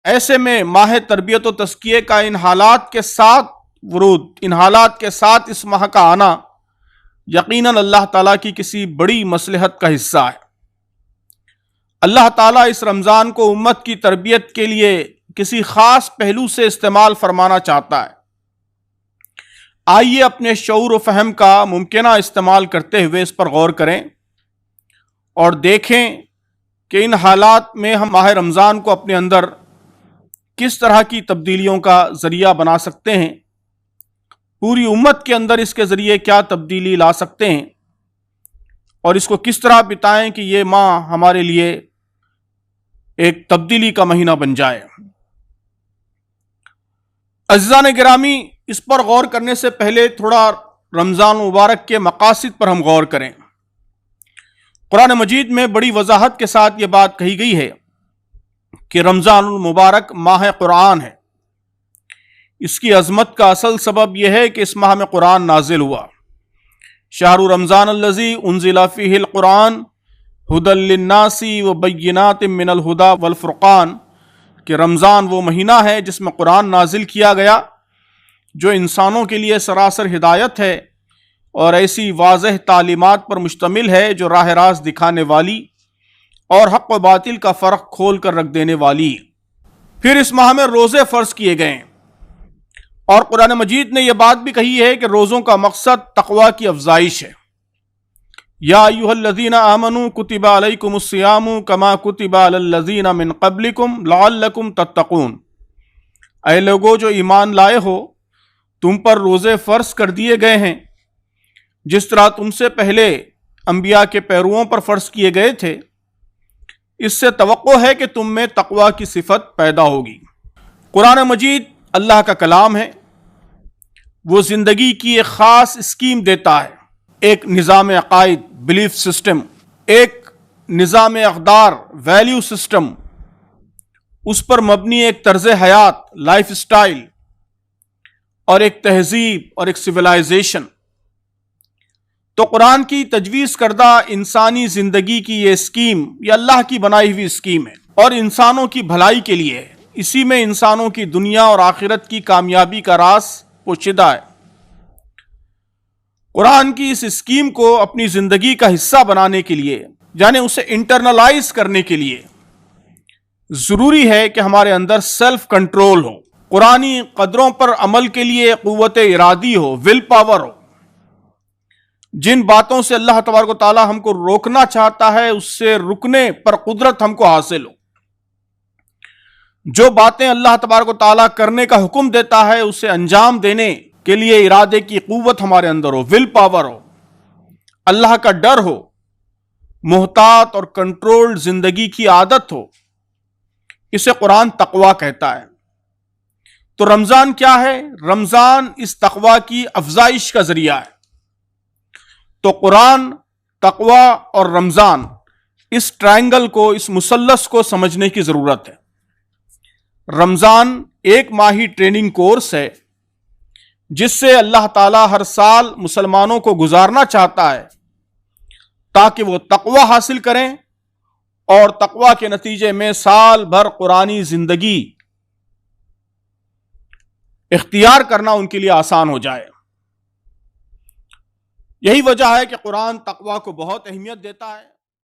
ایسے میں ماہ تربیت و تزکیے کا ان حالات کے ساتھ ورود، ان حالات کے ساتھ اس ماہ کا آنا یقیناً اللہ تعالیٰ کی کسی بڑی مصلحت کا حصہ ہے۔ اللہ تعالیٰ اس رمضان کو امت کی تربیت کے لیے کسی خاص پہلو سے استعمال فرمانا چاہتا ہے۔ آئیے اپنے شعور و فہم کا ممکنہ استعمال کرتے ہوئے اس پر غور کریں اور دیکھیں کہ ان حالات میں ہم ماہ رمضان کو اپنے اندر کس طرح کی تبدیلیوں کا ذریعہ بنا سکتے ہیں، پوری امت کے اندر اس کے ذریعے کیا تبدیلی لا سکتے ہیں، اور اس کو کس طرح بتائیں کہ یہ ماہ ہمارے لیے ایک تبدیلی کا مہینہ بن جائے۔ عزیزان گرامی، اس پر غور کرنے سے پہلے تھوڑا رمضان مبارک کے مقاصد پر ہم غور کریں۔ قرآن مجید میں بڑی وضاحت کے ساتھ یہ بات کہی گئی ہے کہ رمضان المبارک ماہ قرآن ہے۔ اس کی عظمت کا اصل سبب یہ ہے کہ اس ماہ میں قرآن نازل ہوا۔ شہر رمضان الذی انزل فیہ القرآن ھدی للناس وبینات من الھدی والفرقان، کہ رمضان وہ مہینہ ہے جس میں قرآن نازل کیا گیا جو انسانوں کے لیے سراسر ہدایت ہے اور ایسی واضح تعلیمات پر مشتمل ہے جو راہ راست دکھانے والی اور حق و باطل کا فرق کھول کر رکھ دینے والی۔ پھر اس ماہ میں روزے فرض کیے گئے ہیں، اور قرآن مجید نے یہ بات بھی کہی ہے کہ روزوں کا مقصد تقوی کی افزائش ہے۔ یا ایھا الذین آمنوا کتب علیکم الصیام کما کتب علی الذین من قبلکم لعلکم تتقون، اے لوگو جو ایمان لائے ہو، تم پر روزے فرض کر دیے گئے ہیں جس طرح تم سے پہلے انبیاء کے پیرووں پر فرض کیے گئے تھے، اس سے توقع ہے کہ تم میں تقوی کی صفت پیدا ہوگی۔ قرآن مجید اللہ کا کلام ہے، وہ زندگی کی ایک خاص اسکیم دیتا ہے، ایک نظام عقائد، بلیف سسٹم، ایک نظام اقدار، ویلیو سسٹم، اس پر مبنی ایک طرز حیات، لائف سٹائل، اور ایک تہذیب اور ایک سویلائزیشن۔ تو قرآن کی تجویز کردہ انسانی زندگی کی یہ اسکیم، یہ اللہ کی بنائی ہوئی اسکیم ہے اور انسانوں کی بھلائی کے لیے ہے۔ اسی میں انسانوں کی دنیا اور آخرت کی کامیابی کا راز پوشیدہ ہے۔ قرآن کی اس اسکیم کو اپنی زندگی کا حصہ بنانے کے لیے، یعنی اسے انٹرنلائز کرنے کے لیے، ضروری ہے کہ ہمارے اندر سیلف کنٹرول ہو، قرآنی قدروں پر عمل کے لیے قوت ارادی ہو، ول پاور ہو۔ جن باتوں سے اللہ تبارک و تعالی ہم کو روکنا چاہتا ہے اس سے رکنے پر قدرت ہم کو حاصل ہو۔ جو باتیں اللہ تبارک و تعالی کرنے کا حکم دیتا ہے اسے انجام دینے کے لیے ارادے کی قوت ہمارے اندر ہو، ول پاور ہو، اللہ کا ڈر ہو، محتاط اور کنٹرولڈ زندگی کی عادت ہو، اسے قرآن تقوی کہتا ہے۔ تو رمضان کیا ہے؟ رمضان اس تقوی کی افزائش کا ذریعہ ہے۔ تو قرآن، تقوی اور رمضان، اس ٹرائنگل کو، اس مثلث کو سمجھنے کی ضرورت ہے۔ رمضان ایک ماہی ٹریننگ کورس ہے جس سے اللہ تعالیٰ ہر سال مسلمانوں کو گزارنا چاہتا ہے تاکہ وہ تقوی حاصل کریں اور تقوی کے نتیجے میں سال بھر قرآنی زندگی اختیار کرنا ان کے لیے آسان ہو جائے۔ یہی وجہ ہے کہ قرآن تقوی کو بہت اہمیت دیتا ہے۔